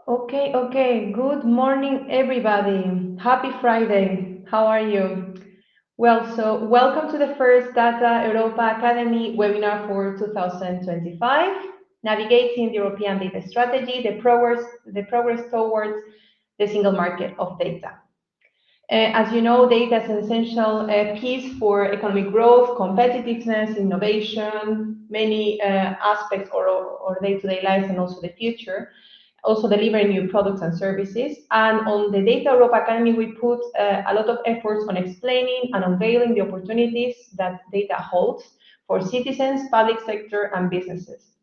Okay. Good morning, everybody. Happy Friday. How are you? So welcome to the first Data Europa Academy webinar for 2025, navigating the European data strategy, the progress towards the single market of data. As you know, data is an essential piece for economic growth, competitiveness, innovation, many aspects of our day-to-day lives and also the future, also delivering new products and services. And on the Data Europa Academy, we put a lot of efforts on explaining and unveiling the opportunities that data holds for citizens, public sector, and businesses.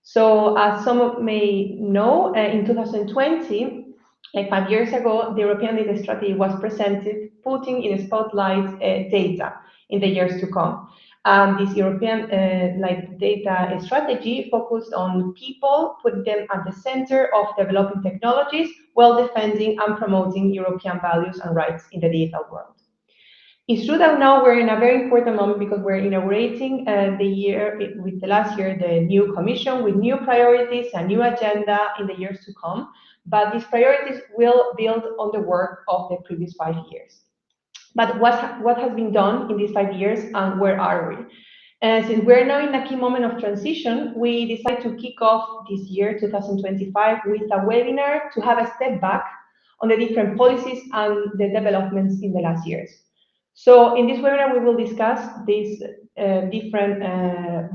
So as some may know, in 2020, like 5 years ago, the European data strategy was presented, putting in a spotlight data in the years to come. And this European data strategy focused on people, putting them at the center of developing technologies while defending and promoting European values and rights in the digital world. It's true that now we're in a very important moment because we're inaugurating the year with the last year, the new commission with new priorities and new agenda in the years to come. But these priorities will build on the work of the previous 5 years. But what has been done in these 5 years and where are we? Since we're now in a key moment of transition, we decided to kick off this year, 2025, with a webinar to have a step back on the different policies and the developments in the last years. So in this webinar, we will discuss these different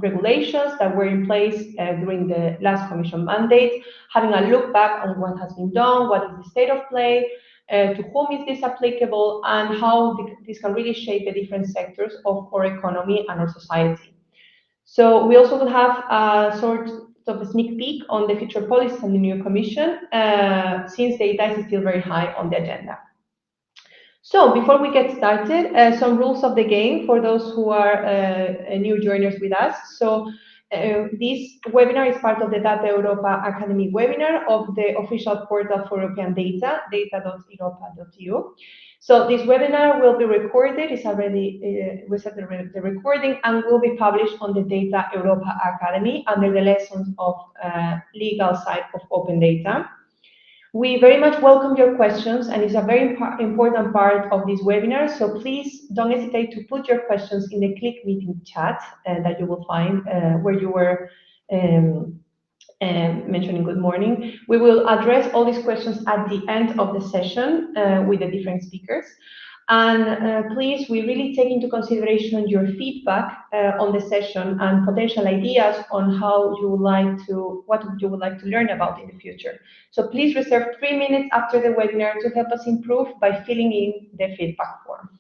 regulations that were in place during the last Commission mandate, having a look back on what has been done, what is the state of play, to whom is this applicable, and how this can really shape the different sectors of our economy and our society. So we also will have a sort of a sneak peek on the future policies and the new Commission, since data is still very high on the agenda. So before we get started, some rules of the game for those who are new joiners with us. So this webinar is part of the Data Europa Academy webinar of the official portal for European data, data.europa.eu. So this webinar will be recorded, it's already, we set the recording, and will be published on the Data Europa Academy under the lessons of legal side of Open Data. We very much welcome your questions, and it's a very important part of this webinar, so please don't hesitate to put your questions in the Click Meeting chat that you will find where you were mentioning good morning. We will address all these questions at the end of the session with the different speakers. And please, we really take into consideration your feedback on the session and potential ideas on how you would like to, what you would like to learn about in the future. So please reserve 3 minutes after the webinar to help us improve by filling in the feedback form.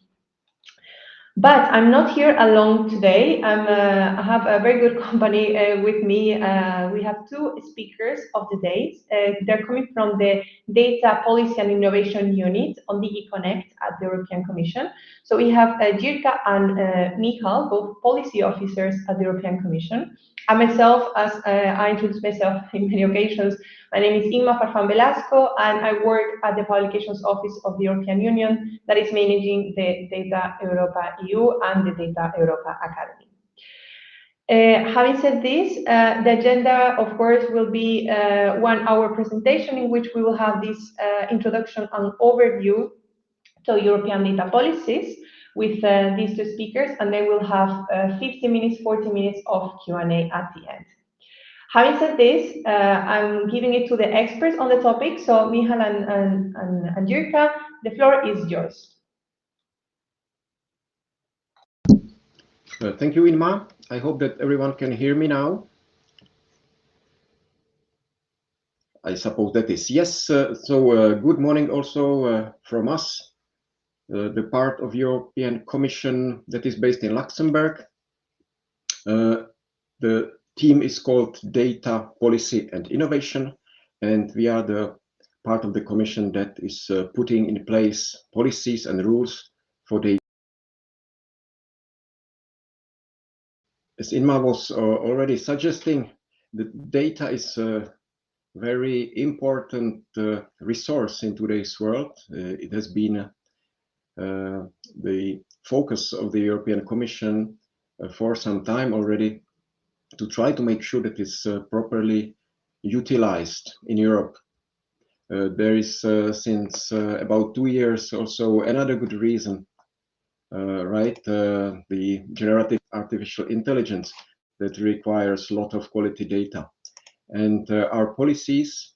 But I'm not here alone today. I have a very good company with me. We have two speakers of the day. They're coming from the Data Policy and Innovation Unit on DigiConnect at the European Commission. So we have Jirka and Michal, both policy officers at the European Commission. And myself, as I introduced myself in many occasions, my name is Inma Farfan Velasco, and I work at the Publications Office of the European Union that is managing the Data Europa EU and the Data Europa Academy. Having said this, the agenda, of course, will be 1 hour presentation in which we will have this introduction and overview to European data policies with these two speakers, and then we'll have 50 minutes, 40 minutes of Q&A at the end. Having said this, I'm giving it to the experts on the topic. So Michal and Jirka, the floor is yours. Thank you, Inma. I hope that everyone can hear me now. I suppose that is yes. Good morning also from us, the part of European Commission that is based in Luxembourg. The team is called Data Policy and Innovation, and we are the part of the Commission that is putting in place policies and rules for data. As Inma was already suggesting, the data is a very important resource in today's world. It has been the focus of the European Commission for some time already to try to make sure that it's properly utilized in Europe. there is since about 2 years also another good reason, right? The generative artificial intelligence that requires a lot of quality data. And our policies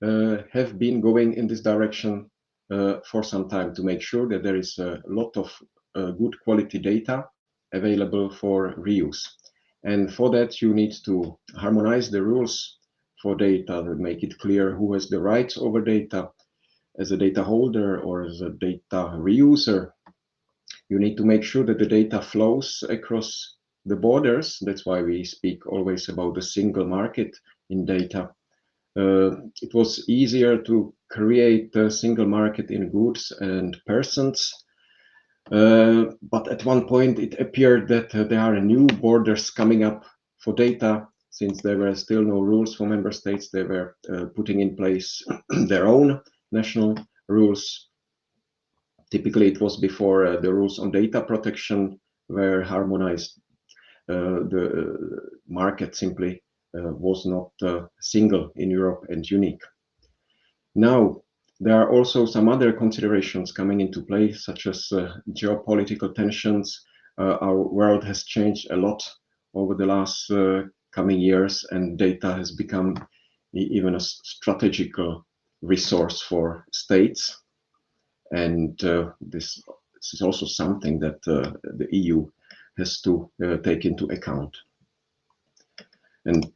have been going in this direction for some time to make sure that there is a lot of good quality data available for reuse. And for that, you need to harmonize the rules for data that make it clear who has the rights over data as a data holder or as a data reuser. You need to make sure that the data flows across the borders. That's why we speak always about the single market in data. It was easier to create a single market in goods and persons. But at one point, it appeared that there are new borders coming up for data. Since there were still no rules for member states, they were putting in place their own national rules. Typically, it was before the rules on data protection were harmonized. The market simply was not single in Europe and unique. Now, there are also some other considerations coming into play, such as geopolitical tensions. Our world has changed a lot over the last coming years, and data has become even a strategical resource for states. And this is also something that the EU has to take into account. And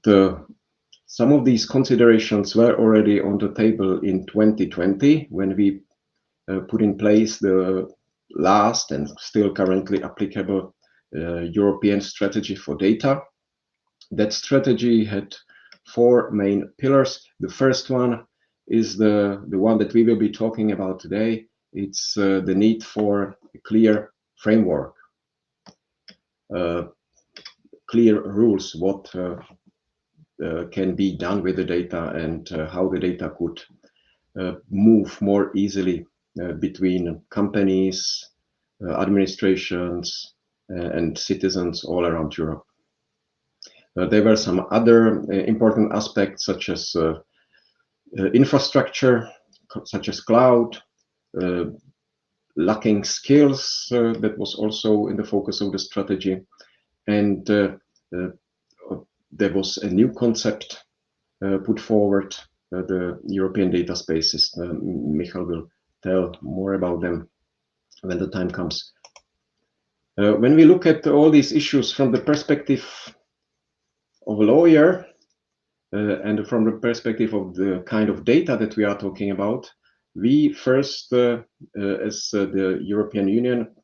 some of these considerations were already on the table in 2020 when we put in place the last and still currently applicable European strategy for data. That strategy had 4 main pillars. The first one is the one that we will be talking about today. It's the need for a clear framework, clear rules, what can be done with the data and how the data could move more easily between companies, administrations, and citizens all around Europe. There were some other important aspects such as infrastructure, such as cloud, lacking skills, that was also in the focus of the strategy. And there was a new concept put forward, the European data spaces. Michal will tell more about them when the time comes. When we look at all these issues from the perspective of a lawyer and from the perspective of the kind of data that we are talking about, we first, as the European Union,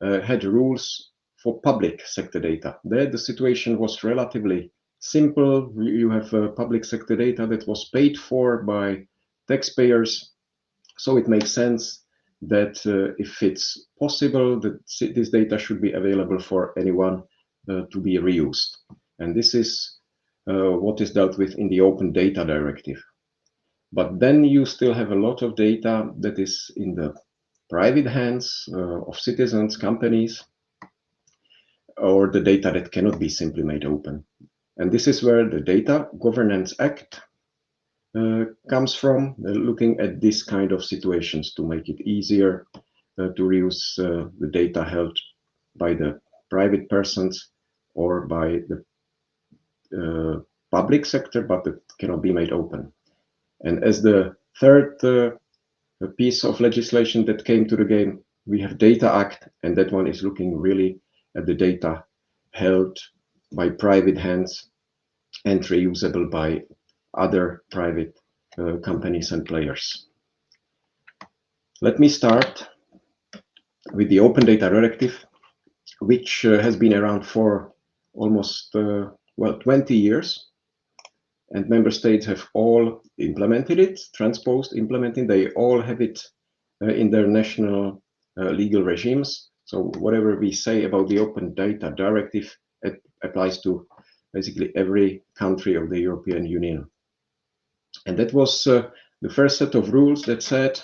had rules for public sector data. There, the situation was relatively simple. You have public sector data that was paid for by taxpayers, so it makes sense that if it's possible, that this data should be available for anyone to be reused. And this is what is dealt with in the Open Data Directive. But then you still have a lot of data that is in the private hands of citizens, companies, or the data that cannot be simply made open. And this is where the Data Governance Act comes from, looking at this kind of situations to make it easier to reuse the data held by the private persons or by the public sector, but it cannot be made open. And as the third piece of legislation that came to the game, we have Data Act, and that one is looking really at the data held by private hands and reusable by other private companies and players. Let me start with the Open Data Directive, which has been around for almost 20 years, and member states have all implemented it, transposed, implemented. They all have it in their national legal regimes. So whatever we say about the Open Data Directive, it applies to basically every country of the European Union. And that was the first set of rules that said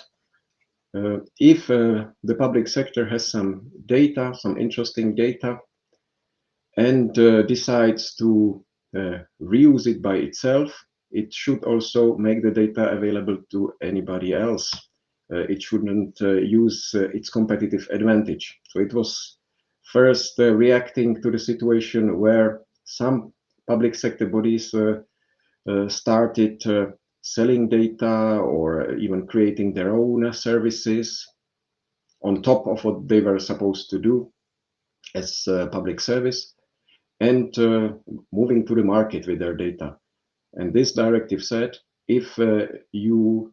if the public sector has some data, some interesting data, and decides to reuse it by itself, it should also make the data available to anybody else. It shouldn't use its competitive advantage. So it was first reacting to the situation where some public sector bodies started selling data or even creating their own services on top of what they were supposed to do as public service, and moving to the market with their data. And this directive said, if you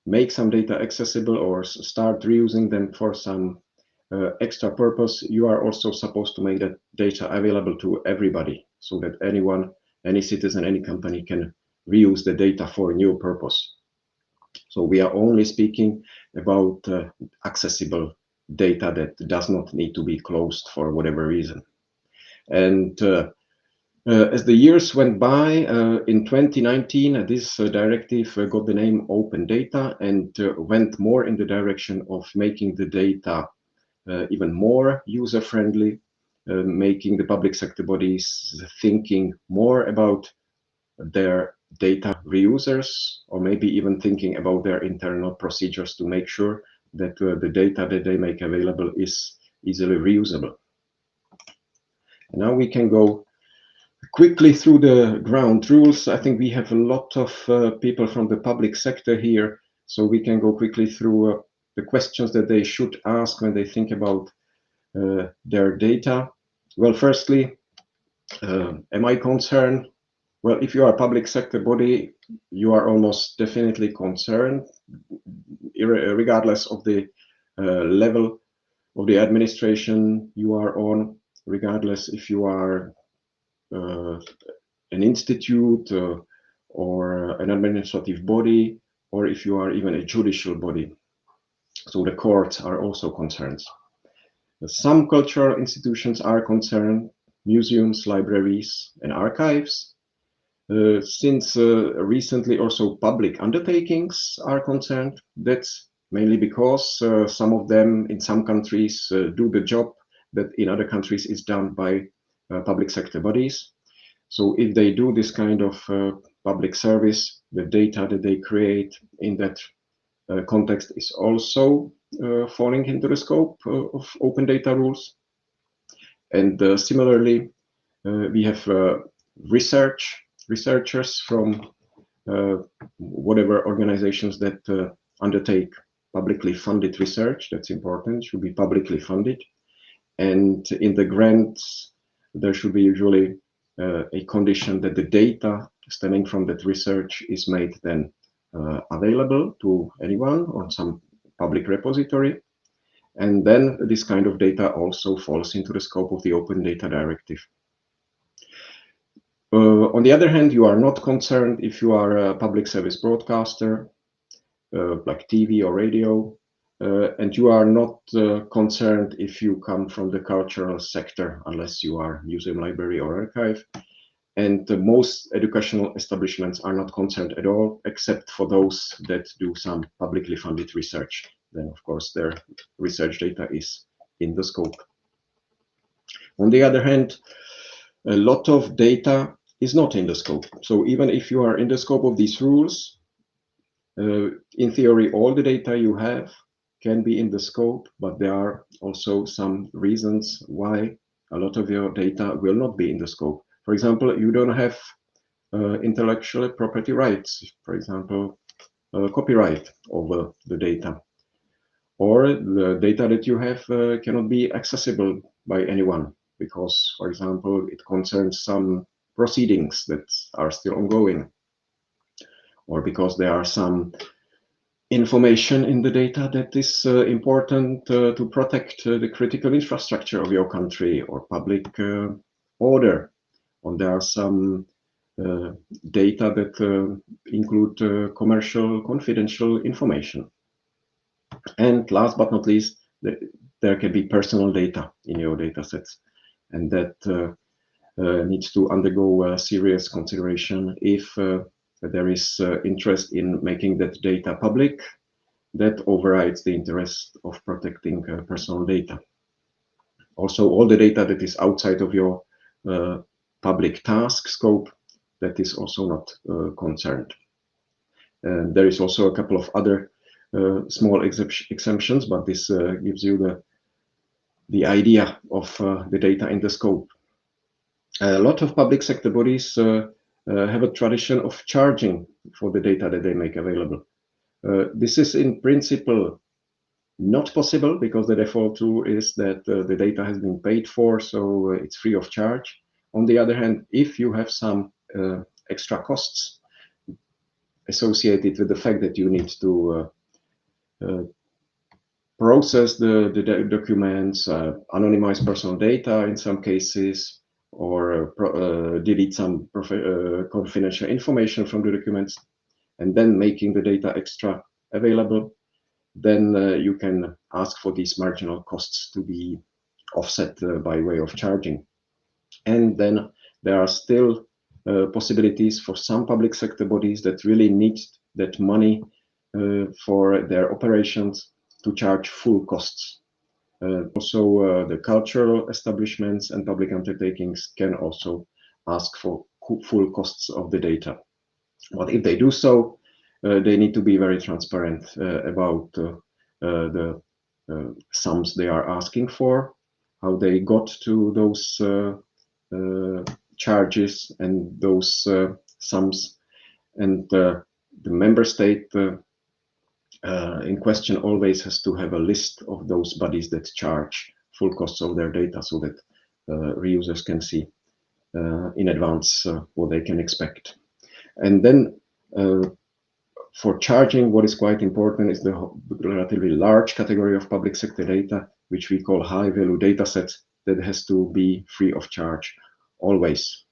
make some data accessible or start reusing them for some extra purpose, you are also supposed to make that data available to everybody, so that anyone, any citizen, any company can reuse the data for a new purpose. So we are only speaking about accessible data that does not need to be closed for whatever reason. And as the years went by, in 2019, this directive got the name Open Data and went more in the direction of making the data even more user-friendly, making the public sector bodies thinking more about their data reusers, or maybe even thinking about their internal procedures to make sure that the data that they make available is easily reusable. Now we can go quickly through the ground rules. I think we have a lot of people from the public sector here, so we can go quickly through the questions that they should ask when they think about their data. Well, firstly, am I concerned? Well, if you are a public sector body, you are almost definitely concerned, regardless of the level of the administration you are on, regardless if you are an institute or an administrative body, or if you are even a judicial body. So the courts are also concerned. Some cultural institutions are concerned, museums, libraries, and archives. Since recently also public undertakings are concerned. That's mainly because some of them in some countries do the job that in other countries is done by public sector bodies. So if they do this kind of public service, the data that they create in that context is also falling into the scope of open data rules. And similarly, we have researchers from whatever organizations that undertake publicly funded research. That's important, should be publicly funded. And in the grants, there should be usually a condition that the data stemming from that research is made then available to anyone on some public repository. And then this kind of data also falls into the scope of the Open Data Directive. On the other hand, you are not concerned if you are a public service broadcaster, like TV or radio, and you are not concerned if you come from the cultural sector, unless you are museum, library, or archive. And most educational establishments are not concerned at all, except for those that do some publicly funded research. Then, of course, their research data is in the scope. On the other hand, a lot of data is not in the scope. So even if you are in the scope of these rules, in theory, all the data you have can be in the scope, but there are also some reasons why a lot of your data will not be in the scope. For example, you don't have intellectual property rights, for example, copyright over the data. Or the data that you have cannot be accessible by anyone because, for example, it concerns some proceedings that are still ongoing, or because there are some information in the data that is important to protect the critical infrastructure of your country or public order. Or there are some data that include commercial confidential information. And last but not least, there can be personal data in your data sets, and that needs to undergo serious consideration if there is interest in making that data public. That overrides the interest of protecting personal data. Also, all the data that is outside of your public task scope that is also not concerned. There is also a couple of other small exemptions, but this gives you the idea of the data in the scope. A lot of public sector bodies have a tradition of charging for the data that they make available. This is in principle not possible because the default rule is that the data has been paid for, so it's free of charge. On the other hand, if you have some extra costs associated with the fact that you need to process the documents, anonymize personal data in some cases, or delete some confidential information from the documents, and then making the data extra available, then you can ask for these marginal costs to be offset by way of charging. And then there are still possibilities for some public sector bodies that really need that money for their operations to charge full costs. Also, the cultural establishments and public undertakings can also ask for full costs of the data. But if they do so, they need to be very transparent about the sums they are asking for, how they got to those charges and those sums, and the member state in question always has to have a list of those bodies that charge full costs of their data so that reusers can see in advance what they can expect. And then for charging, what is quite important is the relatively large category of public sector data, which we call high value data sets, that has to be free of charge always.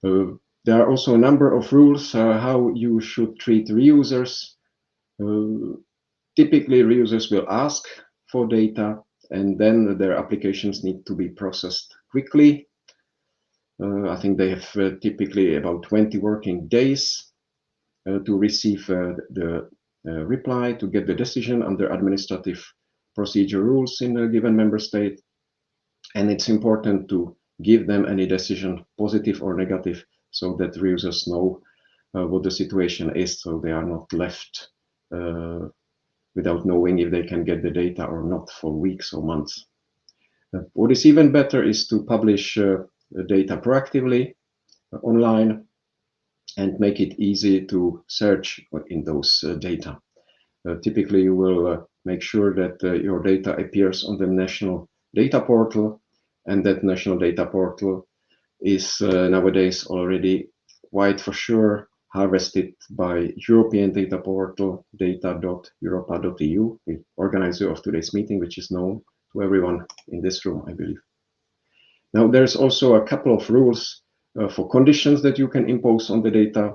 There are also a number of rules how you should treat reusers. Typically, reusers will ask for data, and then their applications need to be processed quickly. I think they have typically about 20 working days to receive the reply, to get the decision under administrative procedure rules in a given member state. And it's important to give them any decision, positive or negative, so that reusers know what the situation is, so they are not left without knowing if they can get the data or not for weeks or months. What is even better is to publish data proactively online and make it easy to search in those data. Typically, you will make sure that your data appears on the national data portal, and that national data portal is nowadays already quite for sure harvested by European data portal, data.europa.eu, the organizer of today's meeting, which is known to everyone in this room, I believe. Now, there's also a couple of rules for conditions that you can impose on the data.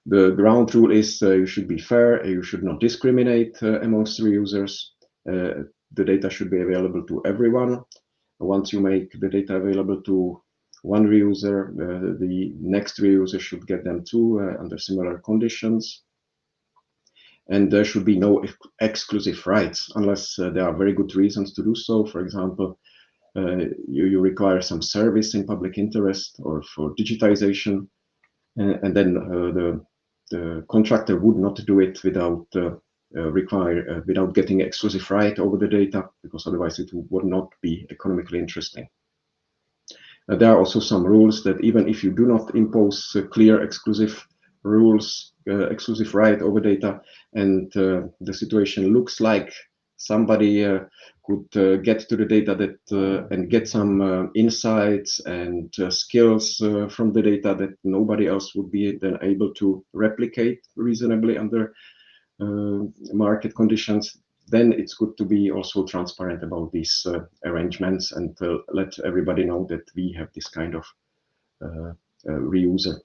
The ground rule is you should be fair, you should not discriminate amongst reusers. The data should be available to everyone. Once you make the data available to one reuser, the next reuser should get them too under similar conditions. And there should be no exclusive rights unless there are very good reasons to do so. For example, you require some service in public interest or for digitization, and then the contractor would not do it without without getting exclusive right over the data, because otherwise it would not be economically interesting. There are also some rules that even if you do not impose clear exclusive rules, exclusive right over data, and the situation looks like somebody could get to the data that and get some insights and skills from the data that nobody else would be then able to replicate reasonably under market conditions, then it's good to be also transparent about these arrangements and let everybody know that we have this kind of reuser.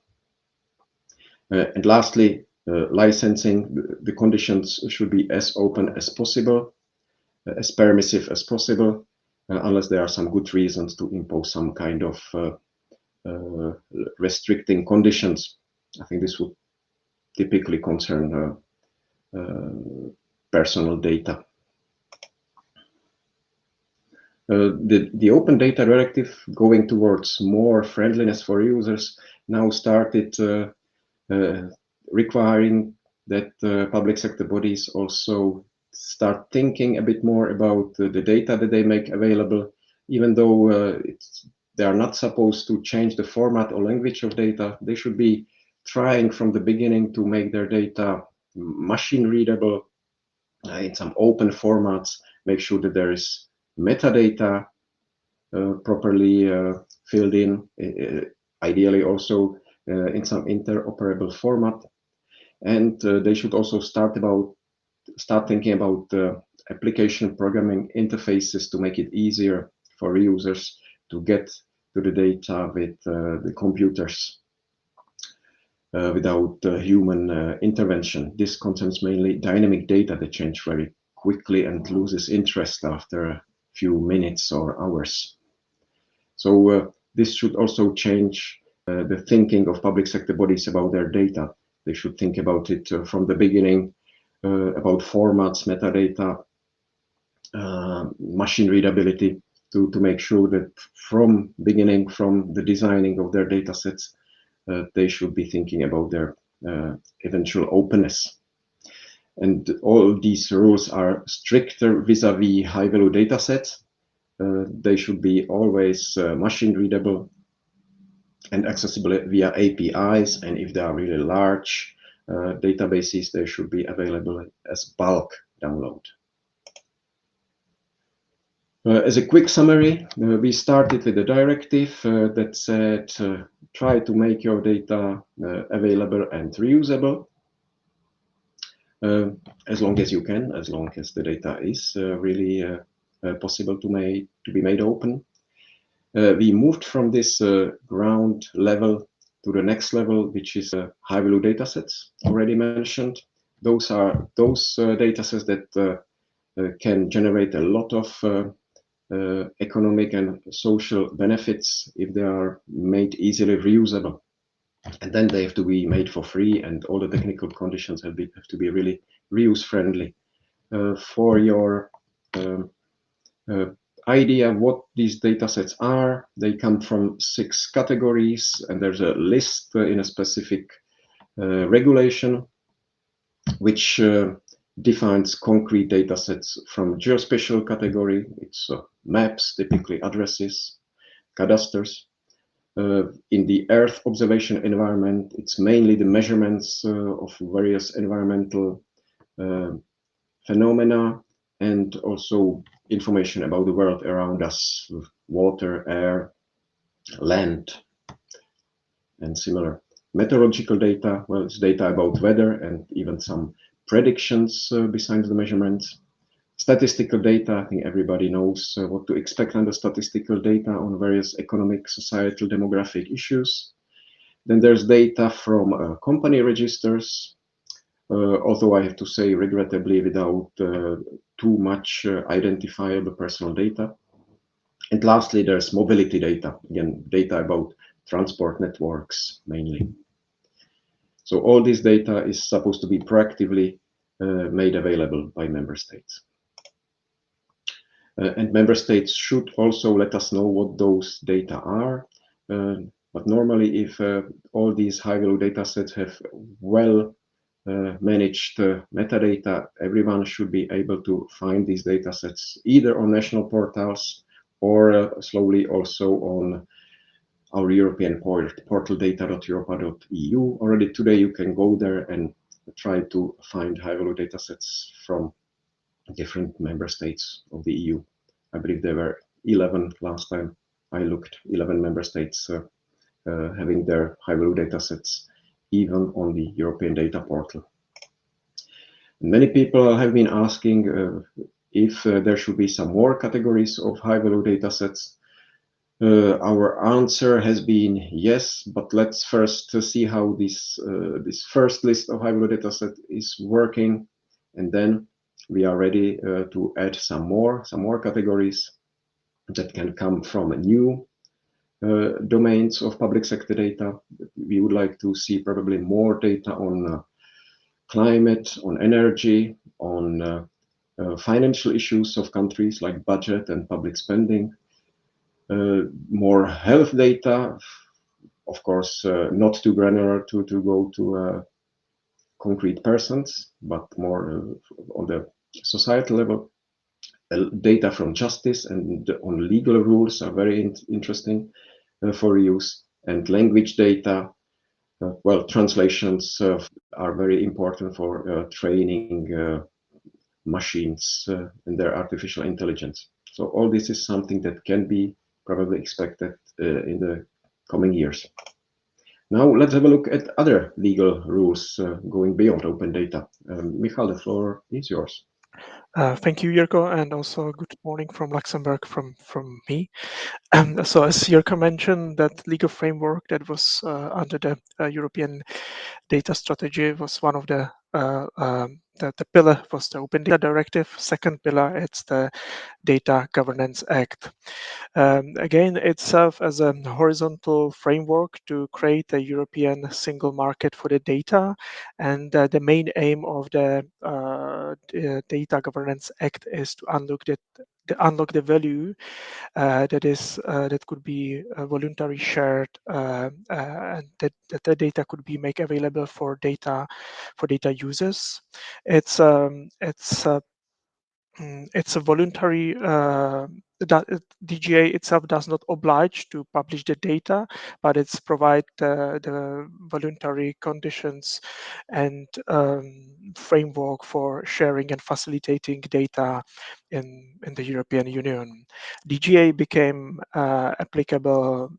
And lastly, licensing, the conditions should be as open as possible, as permissive as possible, unless there are some good reasons to impose some kind of restricting conditions. I think this would typically concern personal data. The Open Data Directive, going towards more friendliness for users, now started requiring that public sector bodies also start thinking a bit more about the data that they make available, even though they are not supposed to change the format or language of data. They should be trying from the beginning to make their data machine readable in some open formats, make sure that there is metadata properly filled in, ideally also in some interoperable format. And they should also start thinking about application programming interfaces to make it easier for users to get to the data with the computers without human intervention. This concerns mainly dynamic data that change very quickly and loses interest after a few minutes or hours. So this should also change the thinking of public sector bodies about their data. They should think about it from the beginning, about formats, metadata, machine readability, to make sure that from beginning, from the designing of their data sets, they should be thinking about their eventual openness. And all these rules are stricter vis-a-vis high-value data sets. They should be always machine readable and accessible via APIs. And if they are really large databases, they should be available as bulk download. As a quick summary, we started with a directive that said, try to make your data available and reusable as long as you can, as long as the data is really possible to be made open. We moved from this ground level to the next level, which is high-value datasets already mentioned. Those are those datasets that can generate a lot of economic and social benefits if they are made easily reusable. And then they have to be made for free, and all the technical conditions have to be really reuse friendly. For your idea what these datasets are, they come from 6 categories, and there's a list in a specific regulation which defines concrete datasets from geospatial category. It's maps, typically addresses, cadasters. In the Earth observation environment, it's mainly the measurements of various environmental phenomena, and also information about the world around us, water, air, land, and similar. Meteorological data, well, it's data about weather and even some predictions besides the measurements. Statistical data, I think everybody knows what to expect under statistical data on various economic, societal, demographic issues. Then there's data from company registers, although I have to say, regrettably, without too much identifiable personal data. And lastly, there's mobility data, again, data about transport networks mainly. So all this data is supposed to be proactively made available by member states. And member states should also let us know what those data are. But normally, if all these high-value data sets have well managed metadata, everyone should be able to find these data sets either on national portals or slowly also on our European portal data.europa.eu. Already today you can go there and try to find high-value data sets from different member states of the EU. I believe there were 11 last time I looked, 11 member states having their high-value data sets even on the European data portal. Many people have been asking if there should be some more categories of high-value data sets. Our answer has been yes, but let's first see how this first list of high-value data set is working, and then we are ready to add some more categories that can come from new domains of public sector data. We would like to see probably more data on climate, on energy, on financial issues of countries like budget and public spending, more health data, of course, not too granular to go to concrete persons, but more on the societal level. Data from justice and on legal rules are very interesting for use, and language data. Well, translations are very important for training machines and their artificial intelligence. So all this is something that can be probably expected in the coming years. Now let's have a look at other legal rules going beyond open data. Michal, the floor is yours. Thank you, Jirko, and also good morning from Luxembourg from me. So as Jirko mentioned, that legal framework that was under the European data strategy was one of the pillar was the Open Data Directive. Second pillar, it's the Data Governance Act. Again, it serves as a horizontal framework to create a European single market for the data. And the main aim of the Data Governance Act is to unlock the value that could be voluntary shared, and that the data could be made available for data users. It's a voluntary DGA itself does not oblige to publish the data, but it's provide the voluntary conditions and framework for sharing and facilitating data in the European Union. DGA became applicable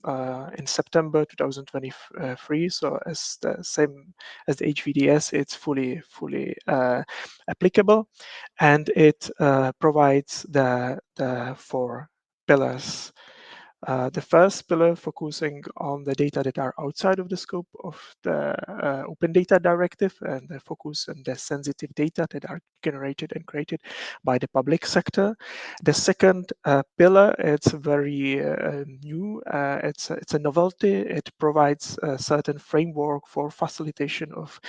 in September 2023, so as the same as the HVDS, it's fully applicable, and it provides the four pillars. The first pillar focusing on the data that are outside of the scope of the Open Data Directive, and the focus on the sensitive data that are generated and created by the public sector. The second pillar, it's very new. It's a novelty. It provides a certain framework for facilitation of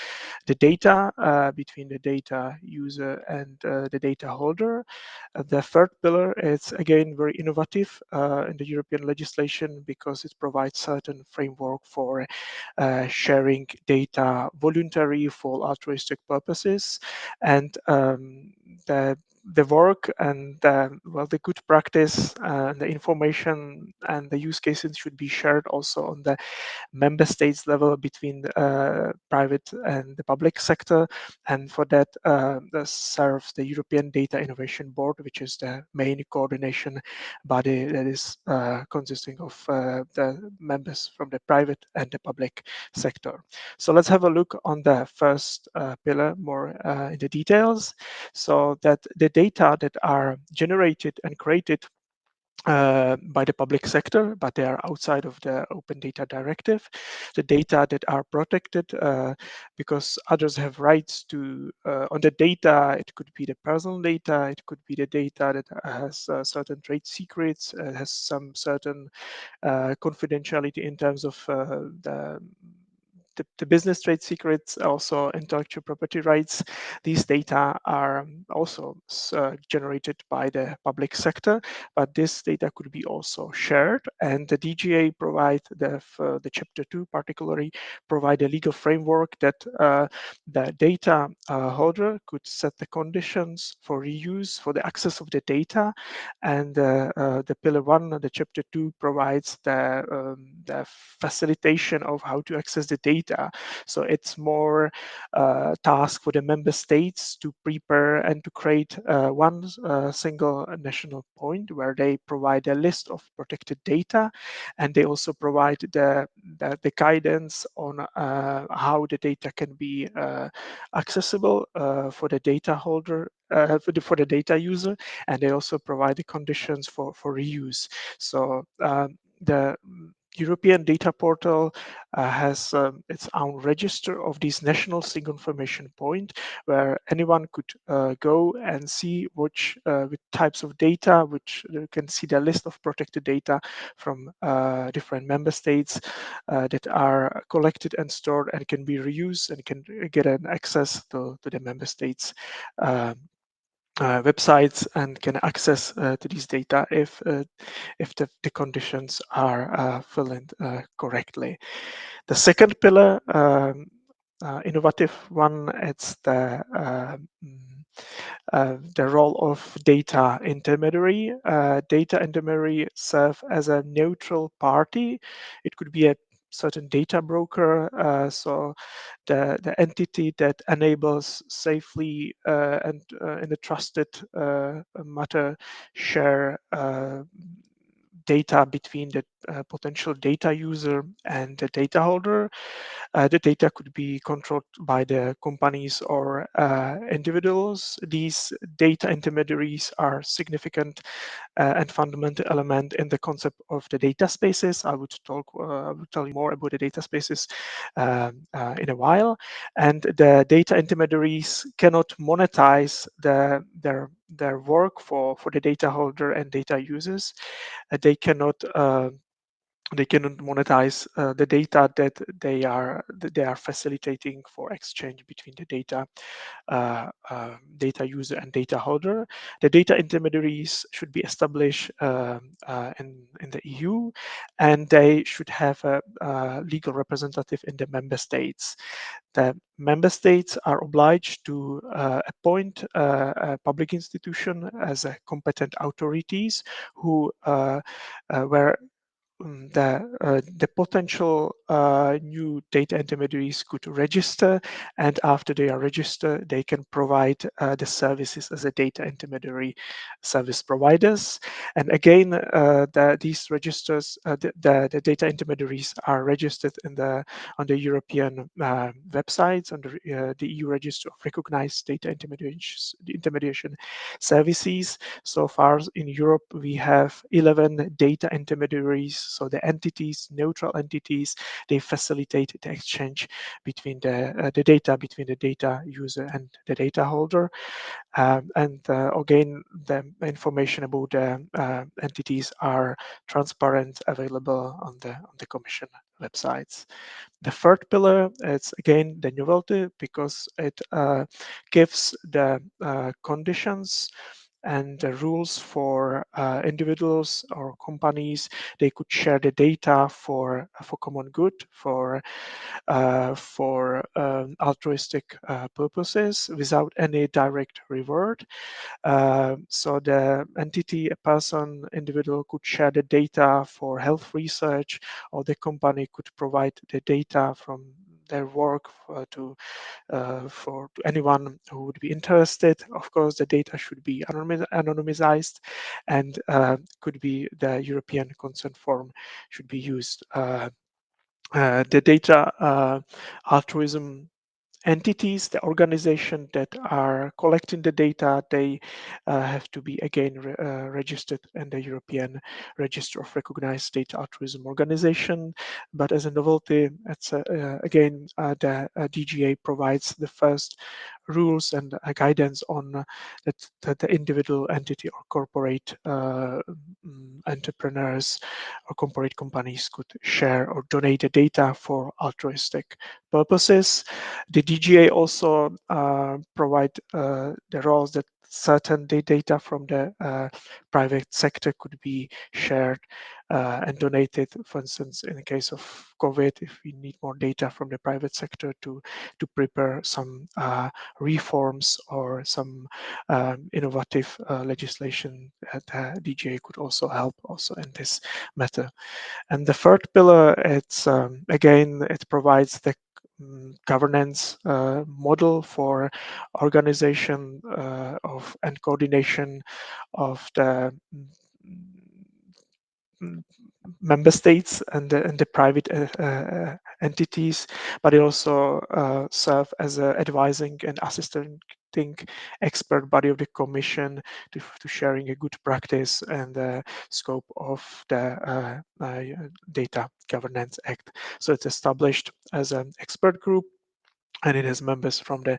the data between the data user and the data holder. The third pillar is again very innovative in the European legislation because it provides certain framework for sharing data voluntary for altruistic purposes, and the work and the good practice and the information and the use cases should be shared also on the member states level between the private and the public sector. And for that, serves the European Data Innovation Board, which is the main coordination body that is consisting of the members from the private and the public sector. So let's have a look on the first pillar more in the details. So that the data that are generated and created by the public sector, but they are outside of the Open Data Directive. The data that are protected because others have rights to on the data. It could be the personal data. It could be the data that has certain trade secrets, has some certain confidentiality in terms of the business trade secrets, also intellectual property rights. These data are also generated by the public sector, but this data could be also shared. And the DGA provide the chapter 2 particularly provide a legal framework that the data holder could set the conditions for reuse for the access of the data. And the pillar 1, the chapter 2 provides the facilitation of how to access the data. So it's more task for the member states to prepare and to create one single national point where they provide a list of protected data, and they also provide the guidance on how the data can be accessible for the data holder, for the data user, and they also provide the conditions for reuse. So the European data portal has its own register of these national single information point, where anyone could go and see which types of data, which you can see the list of protected data from different member states that are collected and stored and can be reused and can get an access to the member states websites and can access to these data if the conditions are filled correctly. The second pillar, innovative one, it's the role of data intermediary. Data intermediary serve as a neutral party. It could be a certain data broker, so the entity that enables safely and in a trusted matter share data between the potential data user and the data holder. The data could be controlled by the companies or individuals. These data intermediaries are significant and fundamental element in the concept of the data spaces. I would tell you more about the data spaces in a while. And the data intermediaries cannot monetize their work for the data holder and data users. They cannot monetize the data that they are facilitating for exchange between the data user and data holder. The data intermediaries should be established in the EU, and they should have a legal representative in the member states. The member states are obliged to appoint a public institution as a competent authorities who where the potential new data intermediaries could register, and after they are registered, they can provide the services as a data intermediary service providers. And again, these registers, the data intermediaries are registered on the European websites under the EU Register of Recognized Data Intermediation Services. So far in Europe, we have 11 data intermediaries. So the entities, neutral entities, they facilitate the exchange between the data between the data user and the data holder. And again, the information about the entities are transparent, available on the Commission websites. The third pillar, it's again the novelty, because it gives the conditions and the rules for individuals or companies. They could share the data for common good, for altruistic purposes without any direct reward. So the entity, a person, individual could share the data for health research, or the company could provide the data from their work to anyone who would be interested. Of course, the data should be anonymized, and could be the European consent form should be used. The data altruism entities, the organization that are collecting the data, they have to be again registered in the European Register of Recognized Data Altruism Organization. But as a novelty, it's again the DGA provides the first rules and guidance on that the individual entity or corporate entrepreneurs or corporate companies could share or donate the data for altruistic purposes. The DGA also provide the roles that certain data from the private sector could be shared and donated. For instance, in the case of COVID, if we need more data from the private sector to prepare some reforms or some innovative legislation, the DGA could also help also in this matter. And the third pillar, it's again, it provides the governance model for organization of and coordination of the member states and the private entities, but it also serve as an advising and assisting expert body of the Commission to sharing a good practice and the scope of the Data Governance Act. So it's established as an expert group, and it has members from the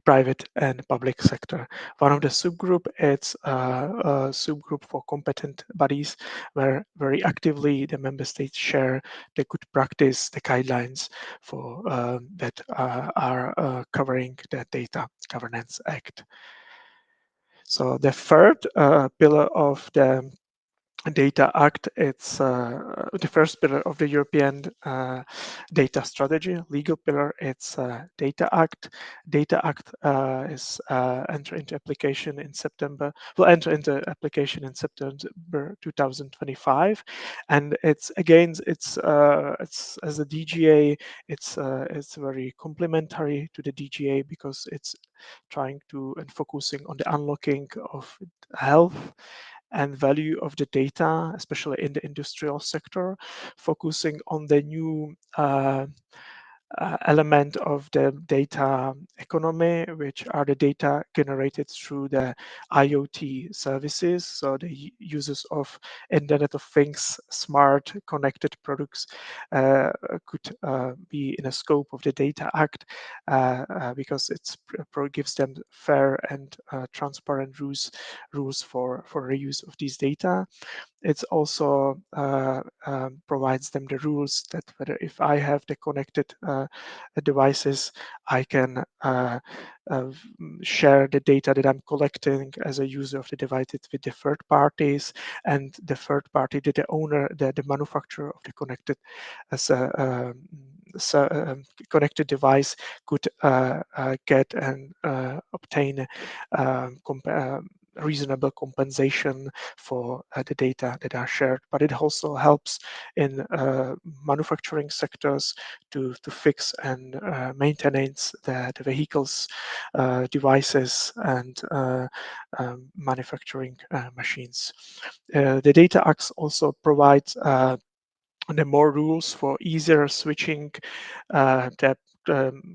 private and public sector. One of the subgroup, it's a subgroup for competent bodies, where very actively the member states share the good practice, the guidelines for that are covering the Data Governance Act. So the third pillar of the Data Act, it's the first pillar of the European data strategy. Legal pillar, it's Data Act. Data Act is enter into application in September. Will enter into application in September 2025, and it's again, it's as a DGA, it's very complementary to the DGA because it's trying to and focusing on the unlocking of health and value of the data, especially in the industrial sector, focusing on the new element of the data economy, which are the data generated through the IoT services. So the uses of Internet of Things, smart connected products could be in a scope of the Data Act because it gives them fair and transparent rules for reuse of these data. It also provides them the rules that whether if I have the connected devices, I can share the data that I'm collecting as a user of the devices with the third parties, and the third party, the owner, the manufacturer of the connected as a connected device could get and obtain reasonable compensation for the data that are shared. But it also helps in manufacturing sectors to fix and maintenance the vehicles, devices, and manufacturing machines. The Data Act also provides the more rules for easier switching the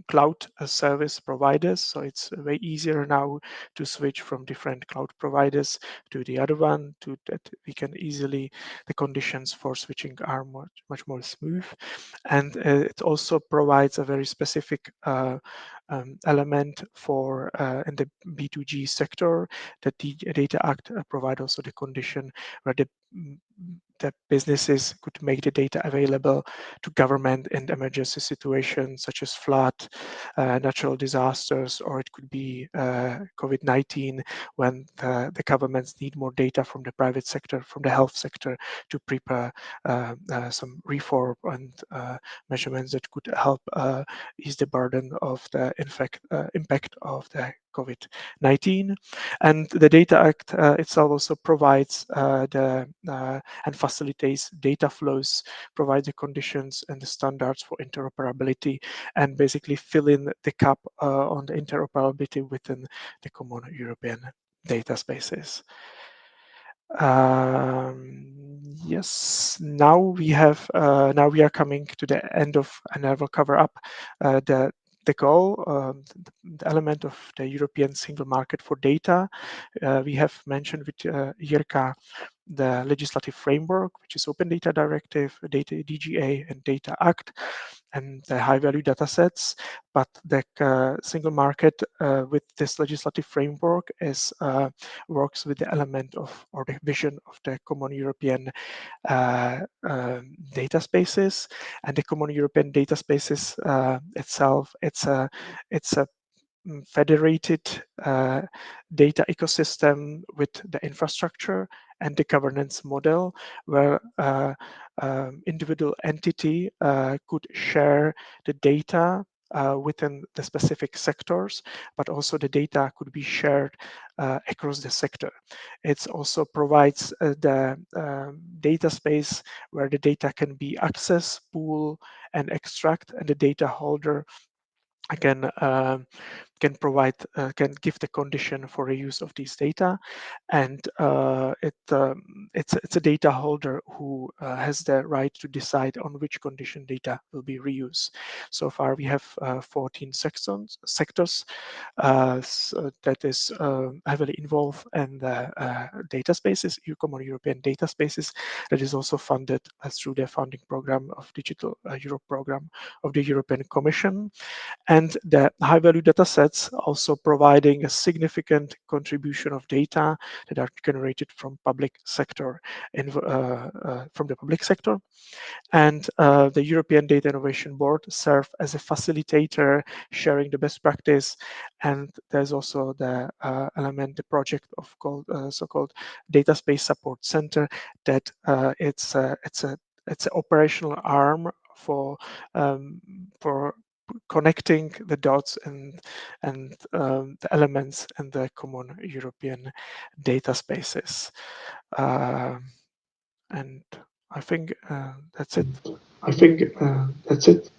cloud service providers. So it's way easier now to switch from different cloud providers to the other one, to that we can easily, the conditions for switching are much more smooth. And it also provides a very specific element for in the B2G sector, that the Data Act provide also the condition where the businesses could make the data available to government in emergency situations such as flood, natural disasters, or it could be COVID-19 when the governments need more data from the private sector, from the health sector, to prepare some reform and measurements that could help ease the burden of the impact of the COVID-19. And the Data Act itself also provides and facilitates data flows, provide the conditions and the standards for interoperability, and basically fill in the gap on the interoperability within the common European data spaces. Yes, now we are coming to the end of, and I will cover up the goal, the element of the European single market for data. We have mentioned with Jirka the legislative framework, which is Open Data Directive, Data DGA, and Data Act, and the high-value data sets. But the single market with this legislative framework works with the element of, or the vision of, the common European data spaces. And the common European data spaces itself, it's a federated data ecosystem with the infrastructure and the governance model, where individual entity could share the data within the specific sectors, but also the data could be shared across the sector. It also provides the data space where the data can be accessed, pool, and extract, and the data holder can provide, can give the condition for the use of these data, and it's a data holder who has the right to decide on which condition data will be reused. So far, we have 14 sectors so that is heavily involved in the data spaces, common European data spaces, that is also funded through the funding program of Digital Europe program of the European Commission. And the high-value data sets datasets, also providing a significant contribution of data that are generated from public sector and from the public sector. And the European Data Innovation Board serve as a facilitator, sharing the best practice. And there's also the element, the project of called so-called Data Space Support Center, that it's an operational arm for connecting the dots and the elements in the common European data spaces. And I think that's it. I think that's it.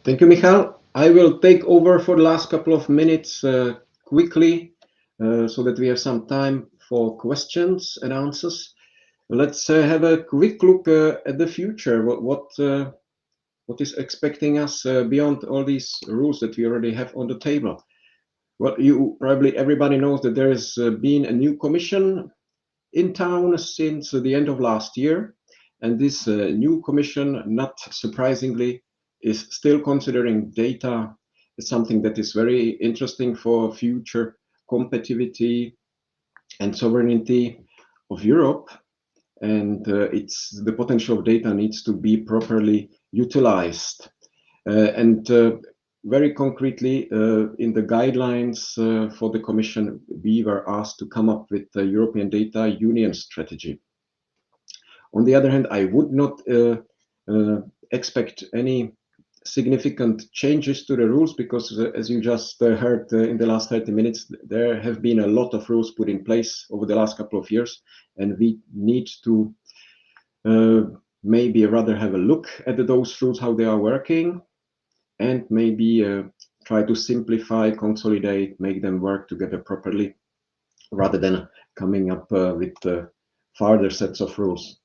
Thank you, Michal. I will take over for the last couple of minutes quickly so that we have some time for questions and answers. Let's have a quick look at the future. What is expecting us beyond all these rules that we already have on the table? Well, probably everybody knows that there has been a new commission in town since the end of last year, and this new commission, not surprisingly, is still considering data as something that is very interesting for future competitivity and sovereignty of Europe. And it's the potential of data needs to be properly utilized. And very concretely, in the guidelines for the Commission, we were asked to come up with the European Data Union strategy. On the other hand, I would not expect any significant changes to the rules because, as you just heard in the last 30 minutes, there have been a lot of rules put in place over the last couple of years, and we need to maybe rather have a look at those rules, how they are working, and maybe try to simplify, consolidate, make them work together properly, rather than coming up with further sets of rules.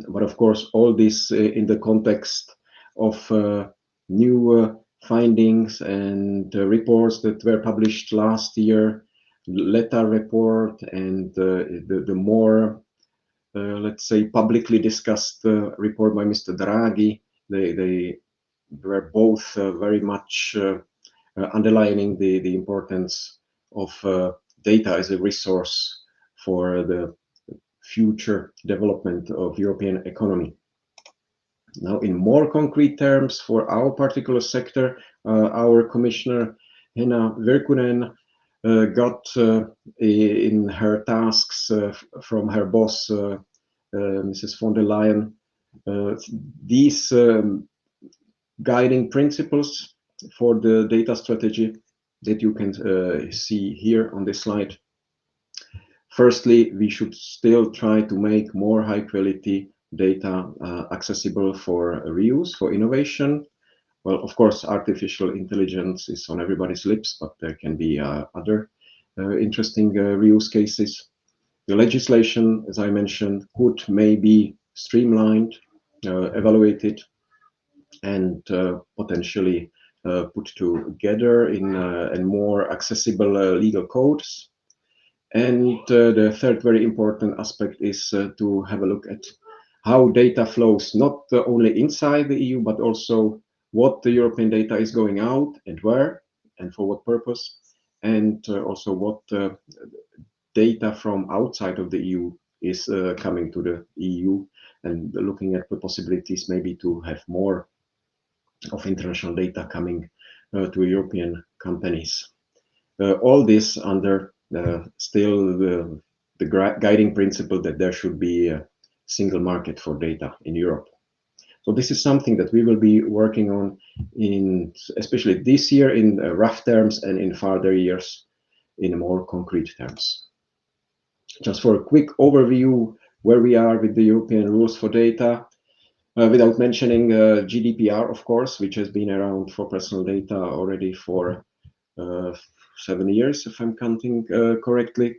But of course, all this in the context of new findings and reports that were published last year, LETA report, and the more, let's say, publicly discussed report by Mr. Draghi. They were both very much underlining the importance of data as a resource for the future development of European economy. Now, in more concrete terms, for our particular sector, our Commissioner Henna Virkkunen got in her tasks from her boss, Mrs. von der Leyen, these guiding principles for the data strategy that you can see here on this slide. Firstly, we should still try to make more high quality data accessible for reuse, for innovation. Well, of course, artificial intelligence is on everybody's lips, but there can be other interesting reuse cases. The legislation, as I mentioned, could maybe streamlined, evaluated, and potentially put together in more accessible legal codes. And the third very important aspect is to have a look at how data flows, not only inside the EU, but also what the European data is going out and where and for what purpose, and also what data from outside of the EU is coming to the EU, and looking at the possibilities maybe to have more of international data coming to European companies. All this under still the guiding principle that there should be a single market for data in Europe. So this is something that we will be working on especially this year in rough terms, and in further years in more concrete terms. Just for a quick overview where we are with the European rules for data, without mentioning GDPR, of course, which has been around for personal data already for 7 years, if I'm counting correctly.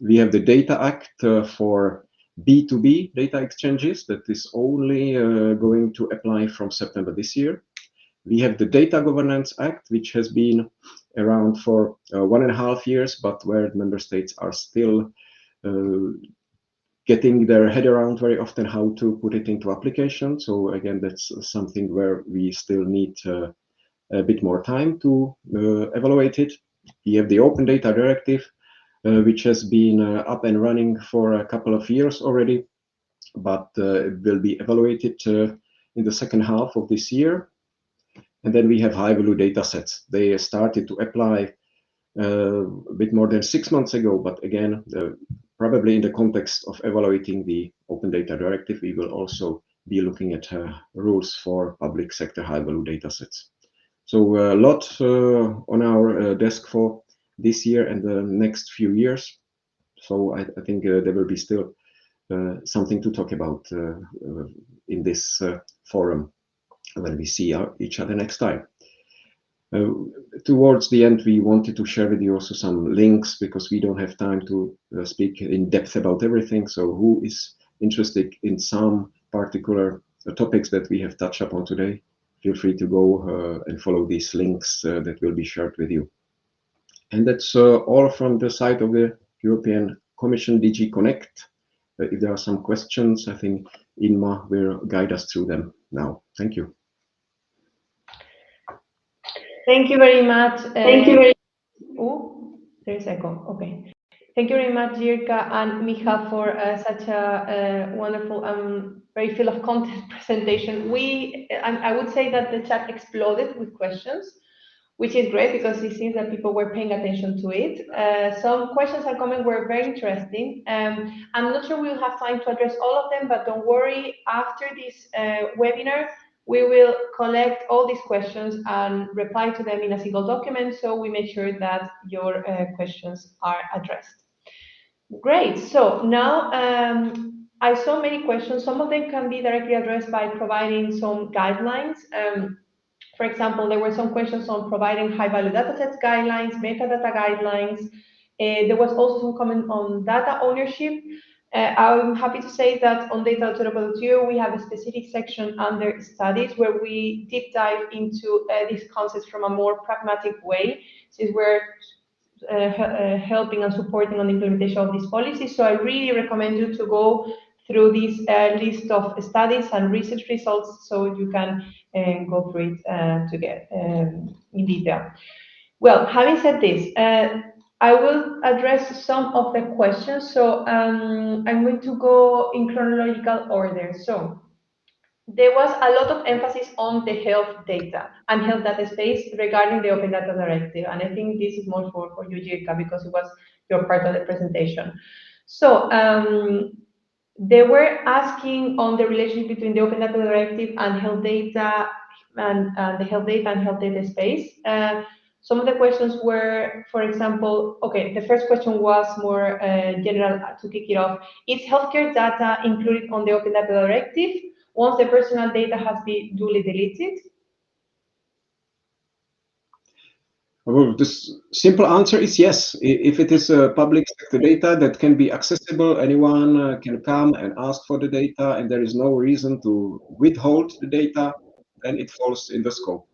We have the Data Act for B2B data exchanges that is only going to apply from September this year. We have the Data Governance Act, which has been around for 1.5 years, but where member states are still getting their head around very often how to put it into application. So again, that's something where we still need a bit more time to evaluate it. We have the Open Data Directive, which has been up and running for a couple of years already, but it will be evaluated in the second half of this year. And then we have high-value datasets. They started to apply a bit more than 6 months ago, but again, probably in the context of evaluating the Open Data Directive, we will also be looking at rules for public sector high-value datasets. So a lot on our desk for this year and the next few years. So I think there will be still something to talk about in this forum when we see each other next time. Towards the end, we wanted to share with you also some links because we don't have time to speak in depth about everything. So who is interested in some particular topics that we have touched upon today, feel free to go and follow these links that will be shared with you. And that's all from the side of the European Commission DG Connect. If there are some questions, I think Inma will guide us through them now. Thank you. Thank you very much. Thank you very Oh, there's echo. Okay. Thank you very much, Jirka and Micha, for such a wonderful, very full of content presentation. I would say that the chat exploded with questions, which is great because it seems that people were paying attention to it. Some questions are coming were very interesting. I'm not sure we'll have time to address all of them, but don't worry. After this webinar, we will collect all these questions and reply to them in a single document, so we make sure that your questions are addressed. Great. So now I saw many questions. Some of them can be directly addressed by providing some guidelines. For example, there were some questions on providing high-value datasets guidelines, metadata guidelines. There was also some comment on data ownership. I'm happy to say that on data.europa we have a specific section under studies where we deep dive into these concepts from a more pragmatic way, since we're helping and supporting on the implementation of these policies. So I really recommend you to go through this list of studies and research results so you can go through it to get in detail. Well, having said this, I will address some of the questions. So I'm going to go in chronological order. So there was a lot of emphasis on the health data and health data space regarding the Open Data Directive. And I think this is more for you, Jirka, because it was your part of the presentation. So they were asking on the relationship between the Open Data Directive and health data and the health data and health data space. Some of the questions were, for example, okay, the first question was more general to kick it off. Is healthcare data included on the Open Data Directive once the personal data has been duly deleted? Well, this simple answer is yes. If it is public sector data that can be accessible, anyone can come and ask for the data, and there is no reason to withhold the data, then it falls in the scope.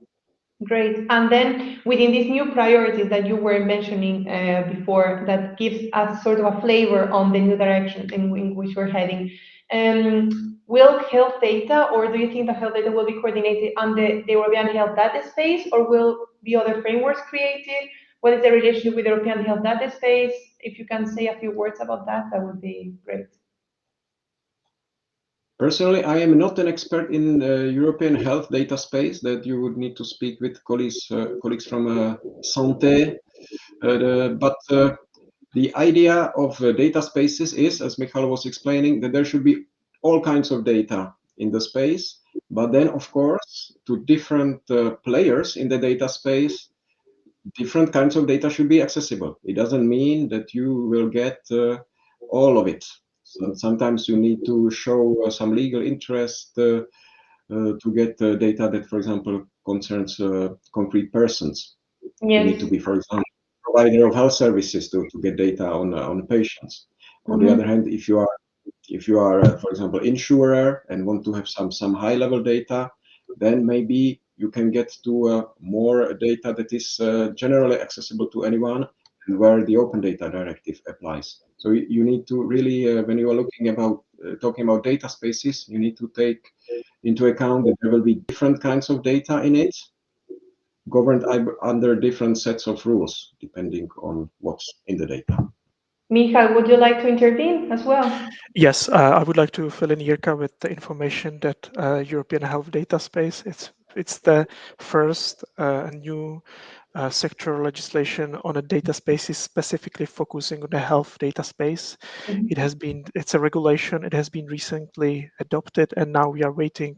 Great. And then within these new priorities that you were mentioning before, that gives us sort of a flavor on the new direction in which we're heading. Will health data, or do you think that health data will be coordinated on the European health data space, or will be other frameworks created? What is the relationship with the European health data space? If you can say a few words about that, that would be great. Personally, I am not an expert in European health data space. That you would need to speak with colleagues from Santé. But the idea of data spaces is, as Michal was explaining, that there should be all kinds of data in the space. But then, of course, to different players in the data space, different kinds of data should be accessible. It doesn't mean that you will get all of it. So sometimes you need to show some legal interest to get data that, for example, concerns concrete persons. Yes. You need to be, for example, provider of health services to get data on patients. On the other hand, if you are, for example, insurer and want to have some high level data, then maybe you can get to more data that is generally accessible to anyone, and where the Open Data Directive applies. So you need to really, when you are looking about talking about data spaces, you need to take into account that there will be different kinds of data in it. governed under different sets of rules, depending on what's in the data. Michal, would you like to intervene as well? Yes, I would like to fill in Jirka with the information that European Health Data Space, it's the first new sectoral legislation on a data space specifically focusing on the health data space. It's a regulation, it has been recently adopted, and now we are waiting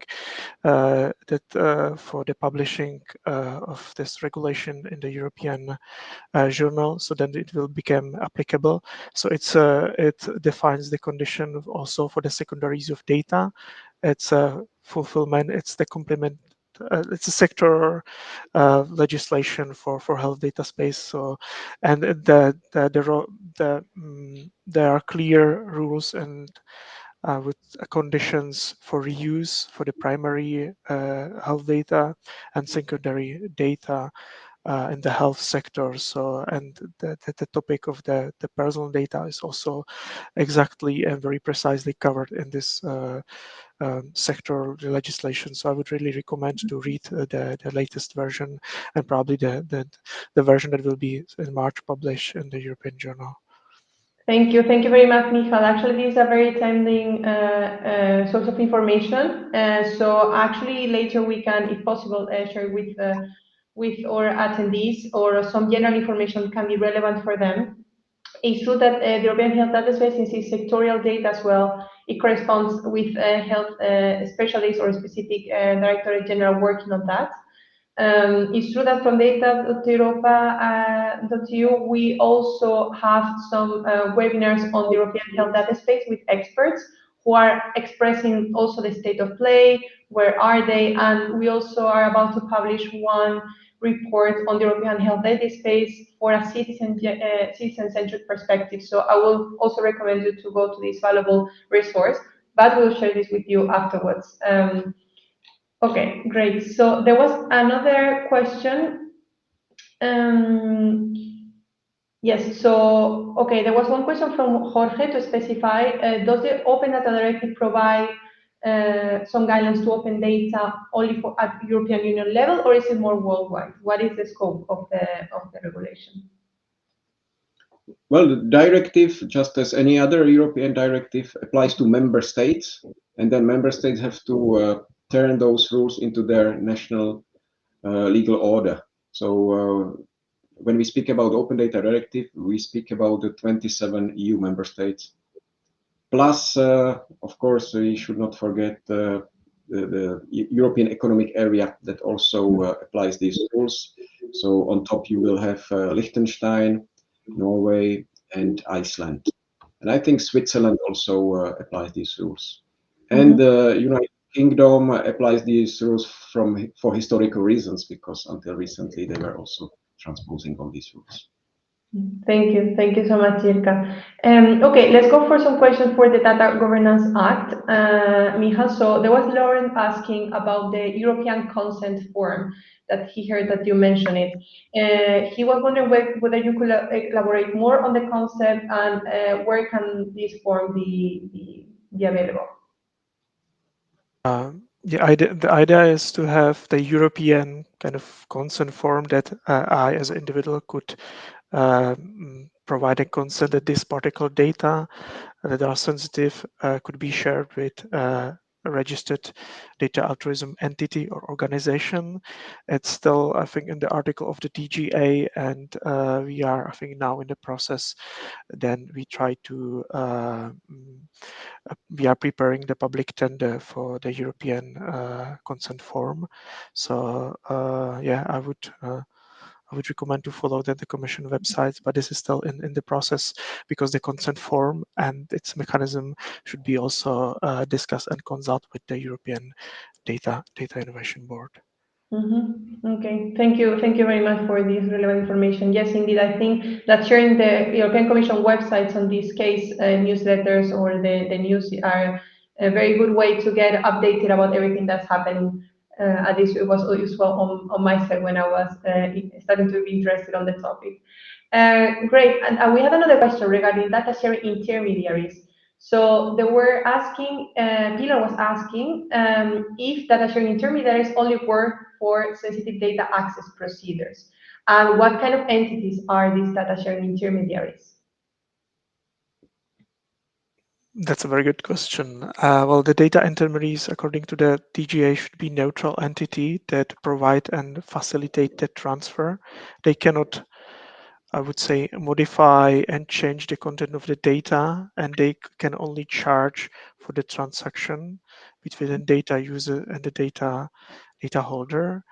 for the publishing of this regulation in the European journal, so then it will become applicable. So it defines the condition also for the secondary use of data. It's a fulfillment, it's the complement, it's a sector legislation for health data space. So, and there are clear rules and with conditions for reuse for the primary health data and secondary data in the health sector. So, and the topic of the personal data is also exactly and very precisely covered in this sector legislation. So I would really recommend to read the latest version and probably the version that will be in March published in the European Journal. Thank you very much, Michal. Actually, this is a very timely source of information. So actually, later we can, if possible, share with our attendees, or some general information can be relevant for them. It's true that the European Health Data Space is sectorial data as well. It corresponds with health specialists or specific Directorate General working on that. It's true that from data.europa.eu we also have some webinars on the European Health Data Space with experts who are expressing also the state of play, where are they, and we also are about to publish one report on the European Health Data Space for a citizen-centric perspective. So I will also recommend you to go to this valuable resource, but we'll share this with you afterwards. Okay, great. So there was another question. Yes, so, okay, there was one question from Jorge to specify, does the Open Data Directive provide some guidelines to open data only at European Union level, or is it more worldwide? What is the scope of the regulation? Well, the directive, just as any other European directive, applies to member states, and then member states have to turn those rules into their national legal order. So when we speak about Open Data Directive, we speak about the 27 EU member states. Plus, of course, we should not forget the European Economic Area that also applies these rules. So on top, you will have Liechtenstein, Norway, and Iceland. And I think Switzerland also applies these rules. And the United Kingdom applies these rules for historical reasons, because until recently they were also transposing all these rules. Thank you so much, Jirka. Okay, let's go for some questions for the Data Governance Act. Michal, so there was Lauren asking about the European consent form that he heard that you mentioned it. He was wondering whether you could elaborate more on the concept and where can this form be available. The idea is to have the European kind of consent form that I, as an individual, could provide a consent that this particular data that are sensitive could be shared with a registered data altruism entity or organization. It's still, I think, in the article of the DGA, and we are, I think, now in the process. Then we try to we are preparing the public tender for the European consent form. So yeah, I would recommend to follow the Commission website, but this is still in the process, because the consent form and its mechanism should be also discussed and consult with the European Data Innovation Board. Okay, thank you very much for this relevant information. Yes, indeed, I think that sharing the European Commission websites on this case, newsletters or the news are a very good way to get updated about everything that's happening. At least it was useful on my side when I was starting to be interested on the topic. Great, and we have another question regarding data sharing intermediaries. So they were asking, Pilar was asking, if data sharing intermediaries only work for sensitive data access procedures? And what kind of entities are these data sharing intermediaries? That's a very good question. Well, the data intermediaries, according to the DGA, should be neutral entity that provide and facilitate the transfer. They cannot, I would say, modify and change the content of the data, and they can only charge for the transaction between the data user and the data holder.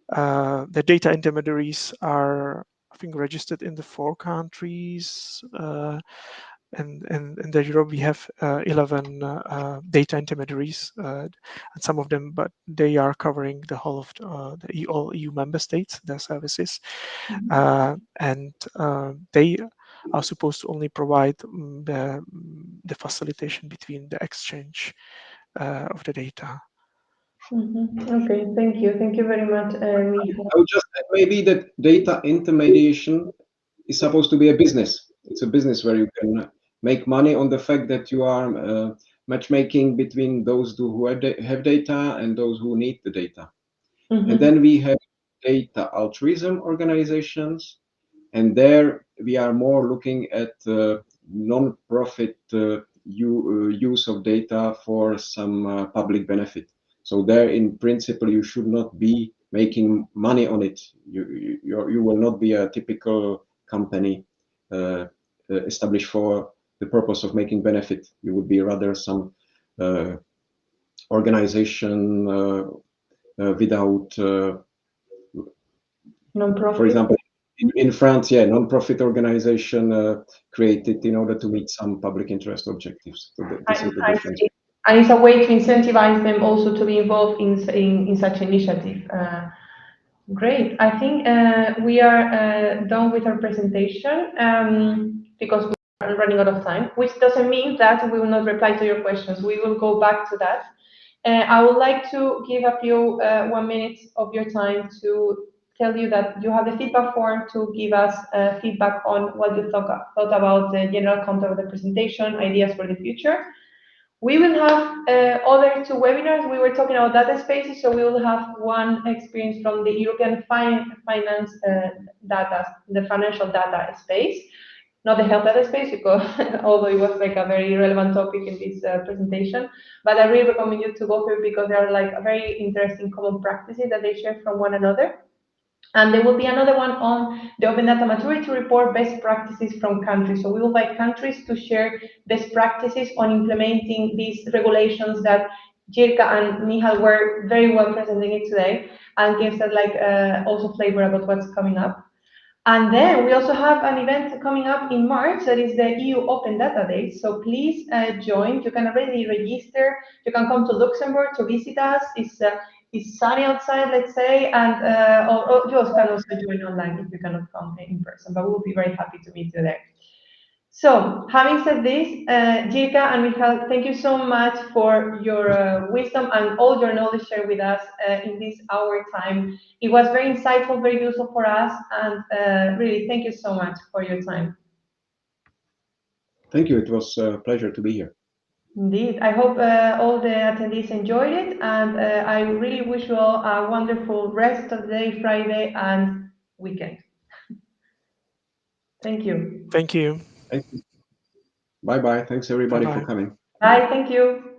The data intermediaries are, I think, registered in the 4 countries. And in the Europe, we have 11 data intermediaries, and some of them, but they are covering the whole of all EU member states, their services. And they are supposed to only provide the facilitation between the exchange of the data. Okay, thank you. Thank you very much, Michal. I would just add maybe that data intermediation is supposed to be a business. It's a business where you can make money on the fact that you are matchmaking between those who have data and those who need the data. And then we have data altruism organizations, and there we are more looking at non-profit use of data for some public benefit. So there, in principle, you should not be making money on it. You will not be a typical company established for the purpose of making benefit. You would be rather some organization without, Non-profit. for example, in France, yeah, non-profit organization created in order to meet some public interest objectives. So this is the difference. And it's a way to incentivize them also to be involved in such initiative. Great. I think we are done with our presentation because we are running out of time, which doesn't mean that we will not reply to your questions. We will go back to that. I would like to give a few 1 minute of your time to tell you that you have the feedback form to give us feedback on what you thought about the general content of the presentation, ideas for the future. We will have other 2 webinars. We were talking about data spaces, so we will have one experience from the European finance data, the financial data space, not the health data space, because although it was like a very relevant topic in this presentation, but I really recommend you to go through because there are like a very interesting common practices that they share from one another. And there will be another one on the Open Data Maturity Report, best practices from countries. So we will invite countries to share best practices on implementing these regulations that Jirka and Michal were very well presenting it today, and gives that like also flavor about what's coming up. And then we also have an event coming up in March that is the EU Open Data Days. So please join. You can already register. You can come to Luxembourg to visit us. It's sunny outside, let's say, and or you can also join online if you cannot come in person. But we'll be very happy to meet you there. So, having said this, Jirka and Michal, thank you so much for your wisdom and all your knowledge shared with us in this hour time. It was very insightful, very useful for us, and really, thank you so much for your time. Thank you. It was a pleasure to be here. Indeed. I hope all the attendees enjoyed it, and I really wish you all a wonderful rest of the day, Friday, and weekend. Thank you. Thank you. Thank you. Bye-bye. Thanks everybody for coming. Bye. Thank you.